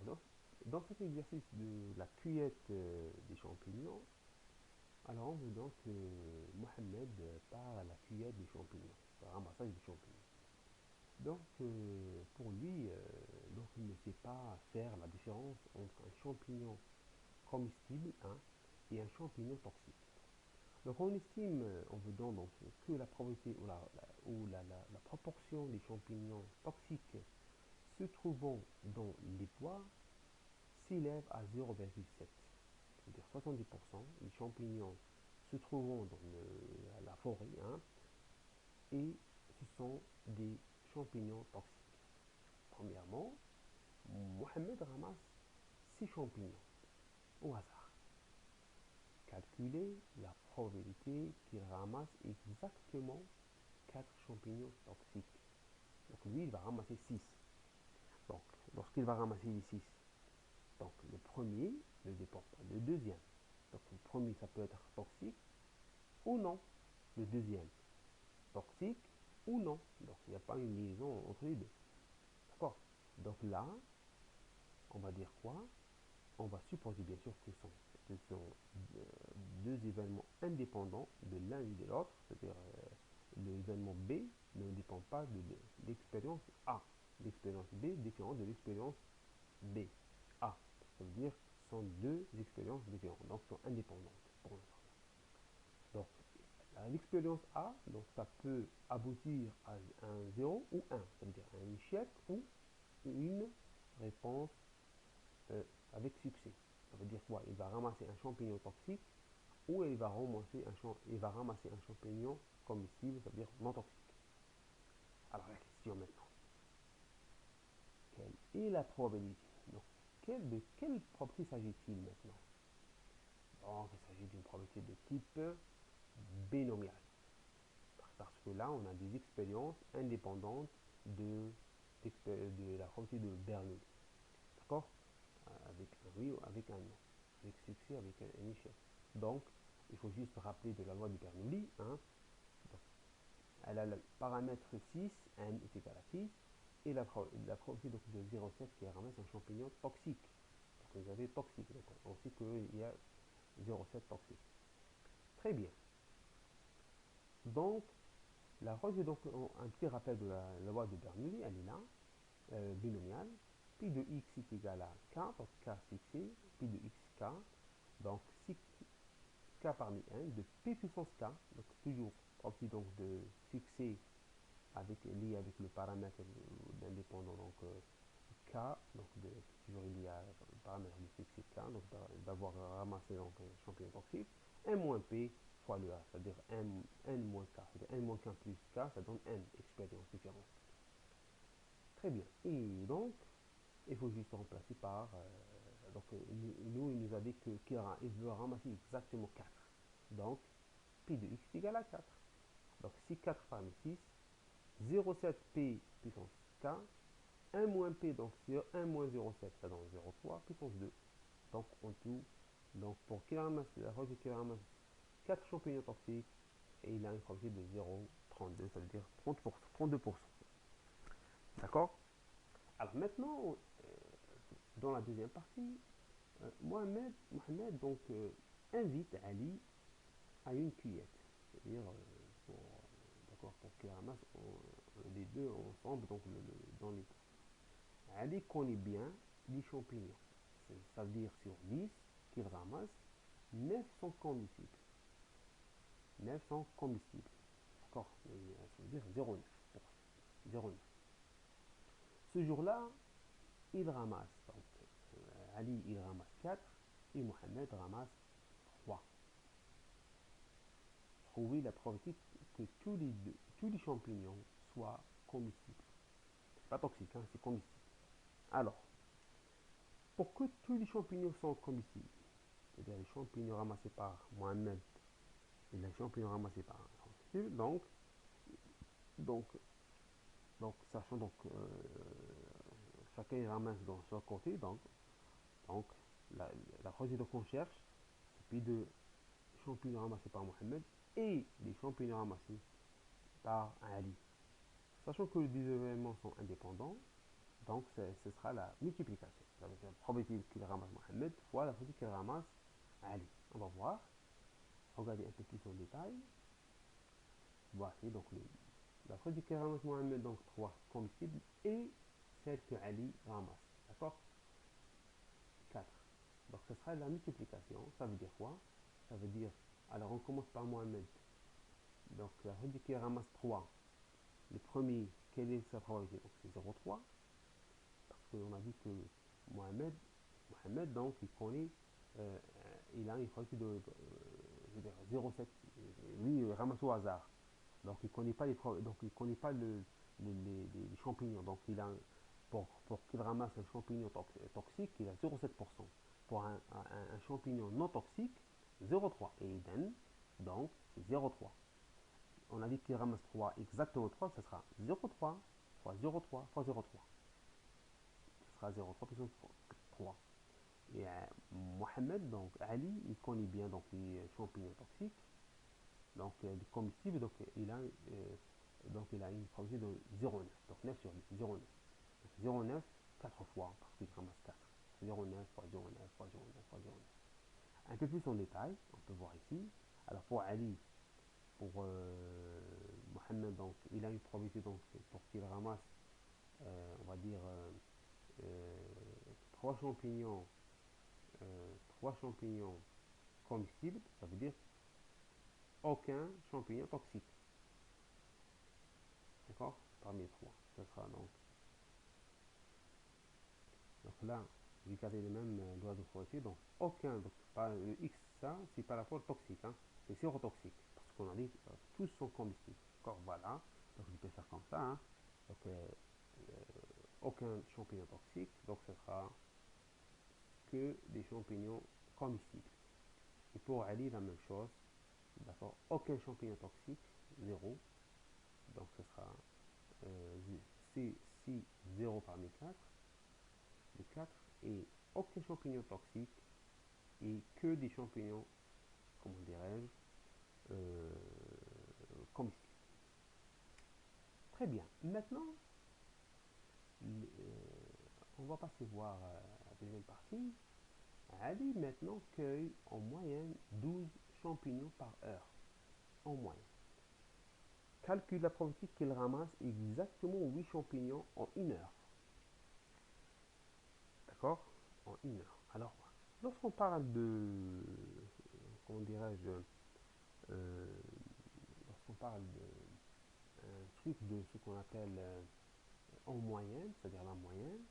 Alors, dans cet exercice de la cueillette des champignons, alors on veut donc que Mohamed part à la cueillette des champignons, le ramassage des champignons. Donc, pour lui, donc il ne sait pas faire la différence entre un champignon comestible, hein, et un champignon toxique. Donc, on estime, on veut donc que la probabilité ou la proportion des champignons toxiques se trouvant dans les bois s'élève à 0,7. C'est-à-dire 70% des champignons se trouvant dans la forêt, hein, et ce sont des champignons toxiques. Premièrement, Mohamed ramasse 6 champignons au hasard. Calculez la probabilité qu'il ramasse exactement 4 champignons toxiques. Donc lui, il va ramasser 6. Donc, lorsqu'il va ramasser les 6, donc le premier ne dépend pas du deuxième. Donc le premier, ça peut être toxique ou non. Le deuxième, toxique ou non. Donc il n'y a pas une liaison entre les deux. D'accord. Donc là, on va dire quoi? On va supposer bien sûr que ce sont deux événements indépendants de l'un et de l'autre. C'est-à-dire l'événement B ne dépend pas de l'expérience A. L'expérience B est différente de l'expérience B. A. Ça veut dire que ce sont deux expériences différentes, donc sont indépendantes pour l'instant. Donc, l'expérience A, donc ça peut aboutir à un 0 ou 1, ça veut dire un échec ou une réponse euh, avec succès. Ça veut dire quoi? Il va ramasser un champignon toxique ou il va ramasser un champignon comestible, ça veut dire non toxique. Alors la question maintenant, quelle est la probabilité? Donc, de quelle probabilité s'agit-il maintenant? Donc, il s'agit d'une probabilité de type binomial. Parce que là, on a des expériences indépendantes de la probabilité de Bernoulli. D'accord? Avec un oui ou avec un non. Avec succès, avec un échec. Donc, il faut juste rappeler de la loi de Bernoulli. Hein. Donc, elle a le paramètre 6, n est égal à 6, et la probabilité donc, de 0,7 qui ramasse un champignon toxique. Donc, vous avez toxique. Donc, on sait qu'il y a 0,7 toxique. Très bien. Donc, la règle, donc, un petit rappel de la loi de Bernoulli, elle est là, binomiale. Pi de x est égal à k, donc k fixé, pi de x k, donc si k parmi n, de p puissance k, donc toujours aussi donc de succès lié avec le paramètre d'indépendant, donc k, donc toujours lié à le paramètre de succès k, donc d'avoir ramassé donc un champignon toxique, n moins p fois le a, c'est-à-dire n moins k, c'est-à-dire n moins k plus k, ça donne n expériences différentes. Très bien. Et donc, il faut juste remplacer par. Donc, nous, il nous a dit qu'il veut ramasser exactement 4. Donc, pi de x est égal à 4. Donc, si 4 parmi 6, 0,7p puissance k, 1 moins p, donc 1 moins 0,7, ça donne 0,3 puissance 2. Donc, en tout, donc pour qu'il ramasse, la règle qu'il ramasse 4 champignons toxiques, et il a une probabilité de 0,32, ça veut dire 30%, 32%. D'accord? Alors maintenant, dans la deuxième partie, Mohamed donc, invite Ali à une cueillette. C'est-à-dire, pour qu'il ramasse les deux ensemble donc, dans les pots. Ali connaît bien les champignons. Ça veut dire sur 10 qu'il ramasse, 9 sont comestibles. 9 sont comestibles. D'accord? Ça veut dire 0,9%. 0,9. Ce jour-là, il ramasse. Donc, Ali, il ramasse 4 et Mohamed ramasse 3. Trouver la probabilité que tous les champignons soient comestibles. C'est pas toxique, hein, c'est comestible. Alors, pour que tous les champignons soient comestibles, c'est-à-dire les champignons ramassés par Mohamed et les champignons ramassés par donc, donc, donc sachant donc chacun ramasse dans son côté, donc la recette qu'on cherche, c'est puis de champignons ramassés par Mohamed et les champignons ramassés par Ali. Sachant que les deux événements sont indépendants, Donc ce sera la multiplication. Ça veut dire la probabilité qu'il ramasse Mohamed fois la probabilité qu'il ramasse Ali. On va voir. Regardez un peu plus en détail. Voici donc la probabilité qu'il ramasse Mohamed, donc 3 combustibles, et celle que Ali ramasse. D'accord? 4. Donc ce sera la multiplication. Ça veut dire quoi? Ça veut dire, alors on commence par Mohamed. Donc la probabilité qu'il ramasse 3. Le premier, quelle est sa probabilité? Donc c'est 0,3. Parce qu'on a dit que Mohamed, Mohamed donc il connaît, euh, il a une probabilité de, je veux dire, 0,7. Lui, il ramasse au hasard. Donc il ne connaît pas donc il connaît pas les champignons. Donc il a, pour qu'il ramasse un champignon toxique, il a 0,7%. Pour un champignon non toxique, 0,3. Et il donne, donc c'est 0,3. On a dit qu'il ramasse 3, exactement 3, ce sera 0,3 fois 0,3 fois 0,3. Ce sera 0,3 puissance 3. Et Mohamed, donc Ali, il connaît bien donc, les champignons toxiques, donc les comestibles, donc il a une probabilité de 0,9. Donc 9 sur 10, 0,9. Donc 0,9, 4 fois, parce qu'il ramasse 4. 0,9 fois 0,9 fois 0,9 fois 0,9. Un peu plus en détail, on peut voir ici. Alors pour Ali, pour Mohamed, donc il a une probabilité donc, pour qu'il ramasse, on va dire, euh, 3 champignons, 3 champignons comestibles, ça veut dire aucun champignon toxique. D'accord? Parmi les 3. Ce sera donc là, j'ai gardé les mêmes lois de probabilité. Donc aucun, donc pas le X, ça, c'est par rapport au toxique. Hein, c'est sérotoxique. Parce qu'on a dit tous sont comestibles. D'accord? Voilà. Donc je peux faire comme ça. Hein. Donc aucun champignon toxique. Donc ce sera que des champignons comestibles. Et pour Ali, la même chose. D'accord? Aucun champignon toxique, 0. Donc ce sera C, 0 parmi 4 de 4 et aucun champignon toxique et que des champignons, comment dirais-je, comestibles. Très bien. Maintenant, on va passer voir la deuxième partie. Ali maintenant cueille en moyenne 12 champignons par heure. En moyenne. Calcule la probabilité qu'il ramasse exactement 8 champignons en une heure. D'accord? En une heure. Alors, lorsqu'on parle de, comment dirais-je, euh, lorsqu'on parle d'un truc de ce qu'on appelle en moyenne, c'est-à-dire la moyenne,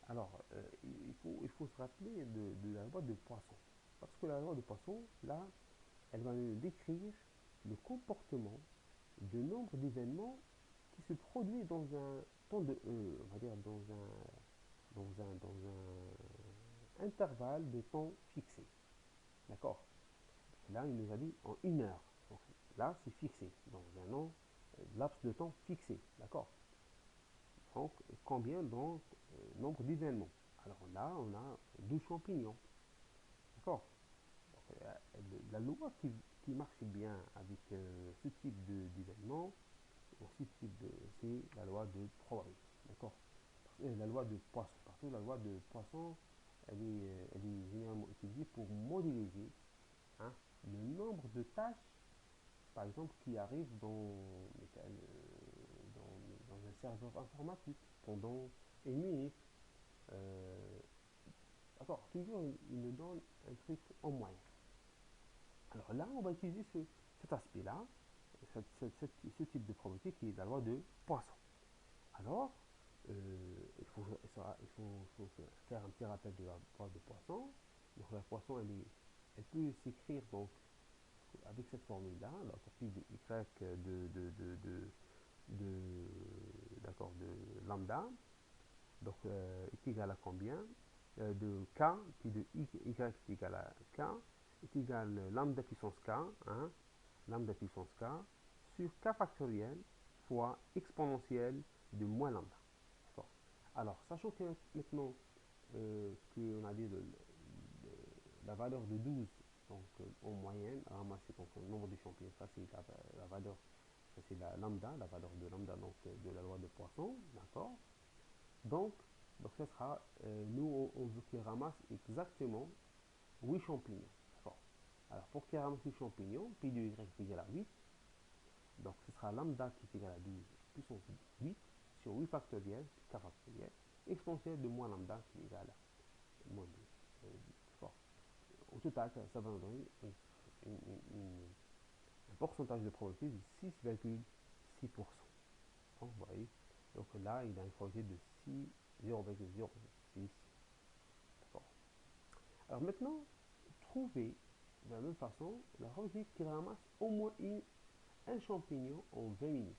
alors il faut se rappeler de la loi de Poisson. Parce que la loi de Poisson, là, elle va nous décrire le comportement de nombre d'événements qui se produisent dans un temps de, on va dire dans un intervalle de temps fixé. D'accord? Là, il nous a dit en une heure. Donc, là, c'est fixé dans un laps de temps fixé. D'accord? Donc, combien donc nombre d'événements? Alors là, on a 12 champignons. D'accord? Donc, la loi qui marche bien avec ce type d'événement, c'est la loi de probabilité. D'accord? La loi de Poisson. Partout, la loi de Poisson, elle est généralement utilisée pour modéliser, hein, le nombre de tâches, par exemple, qui arrivent dans un serveur informatique pendant une minute. Euh, D'accord, toujours il nous donne un truc en moyenne. Alors là, on va utiliser cet aspect-là, ce type de probabilité qui est la loi de Poisson. Alors, il faut faire un petit rappel de la loi de Poisson. Donc la Poisson, elle peut s'écrire donc avec cette formule-là, la copie de y de, d'accord, de lambda, donc est égal à combien? De k, puis de y est égal à k, est égal à lambda puissance k, hein, lambda puissance k, sur k factoriel fois exponentielle de moins lambda. D'accord. Alors, sachant que maintenant qu'on a dit la valeur de 12, donc en moyenne, ramassée donc le nombre de champignons, ça c'est la valeur, ça c'est la lambda, la valeur de lambda donc de la loi de Poisson, d'accord. Donc, ce sera, nous, on veut qu'il ramasse exactement 8 champignons. D'accord. Alors, pour qu'il ramasse 8 champignons, pi de y est égal à 8. Donc, ce sera lambda qui est égal à 12 puissance 8 sur 8 factoriel, k factoriel, exponentielle de moins lambda qui est égal à moins 2. D'accord. Au total, ça va nous donner un pourcentage de probabilité de 6,6%. Donc, vous voyez, donc là, il a une probabilité de 0,06. D'accord. Alors maintenant, trouvez de la même façon la probabilité qu'il ramasse au moins un champignon en 20 minutes.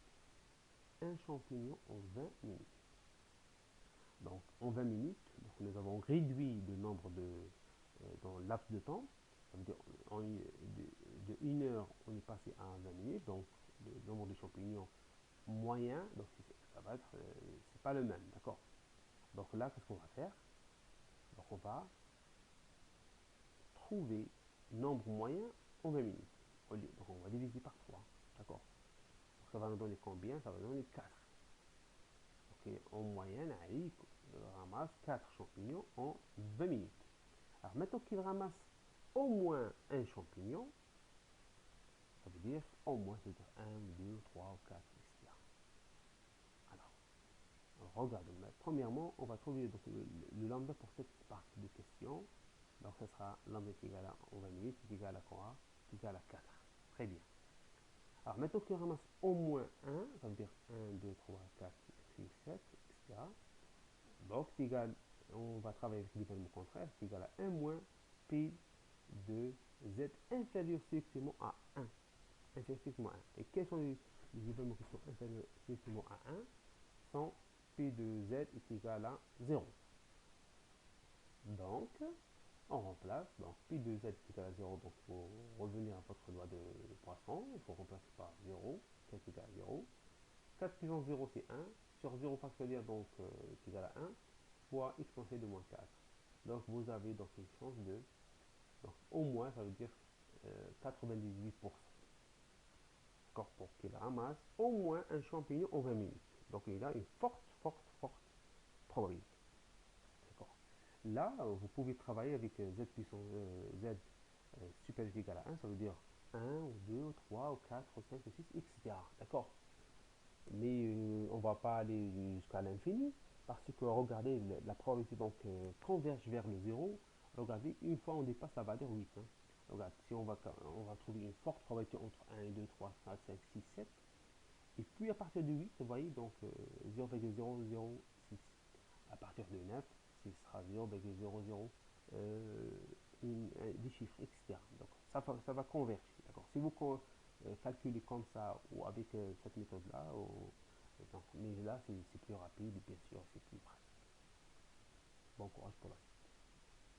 Un champignon en 20 minutes. Donc, en 20 minutes, donc nous avons réduit le nombre dans le laps de temps. Ça veut dire de 1 heure, on est passé à 20 minutes. Donc, le nombre de champignons moyen, donc ça va être, c'est pas le même, d'accord. Donc là, qu'est-ce qu'on va faire? Donc on va trouver nombre moyen en 20 minutes. Donc on va diviser par 3, d'accord. Donc ça va nous donner combien? Ça va nous donner 4. Ok, en moyenne, il ramasse 4 champignons en 20 minutes. Alors maintenant qu'il ramasse au moins un champignon, ça veut dire au moins, ça veut dire 1, 2, 3 ou 4, etc. Alors regardons. Premièrement, on va trouver donc, le lambda pour cette partie de question. Donc, ce sera lambda qui est égal à, on va minutes, qui est égal à quoi? Qui est égal à 4. Très bien. Alors, maintenant qu'il ramasse au moins 1, ça veut dire 1, 2, 3, 4, 5, 6, 7, etc. Donc, c'est égal, on va travailler avec l'événement contraire, c'est égal à 1 moins P de Z inférieur strictement à 1. Inférieur strictement à 1. Et quels sont les événements qui sont inférieurs strictement à 1? Sont P de Z est égal à 0. Donc, on remplace, donc pi de z est égal à 0, donc il faut revenir à votre loi de Poisson, il faut remplacer par 0, qui est égal à 0. 4 puissance 0 c'est 1, sur 0 factoriel donc est égal à 1, fois exponentielle de moins 4. Donc vous avez donc une chance de, donc au moins ça veut dire 98%. D'accord, pour qu'il ramasse au moins un champignon en 20 minutes. Donc il a une forte probabilité. Là, vous pouvez travailler avec z puissance z supérieur ou égal à 1, ça veut dire 1 ou 2 ou 3 ou 4 ou 5 ou 6, etc. D'accord. Mais on ne va pas aller jusqu'à l'infini parce que regardez, la probabilité donc converge vers le 0. Regardez, une fois on dépasse la valeur 8. Hein. Regarde, si on va trouver une forte probabilité entre 1 et 2, 3, 4, 5, 6, 7. Et puis à partir de 8, vous voyez, donc 0,006. À partir de 9, ce sera 0,00 des chiffres, etc. Donc ça va converger. D'accord. Si vous calculez comme ça ou avec cette méthode-là, mais là c'est plus rapide et bien sûr c'est plus pratique. Bon courage pour la suite.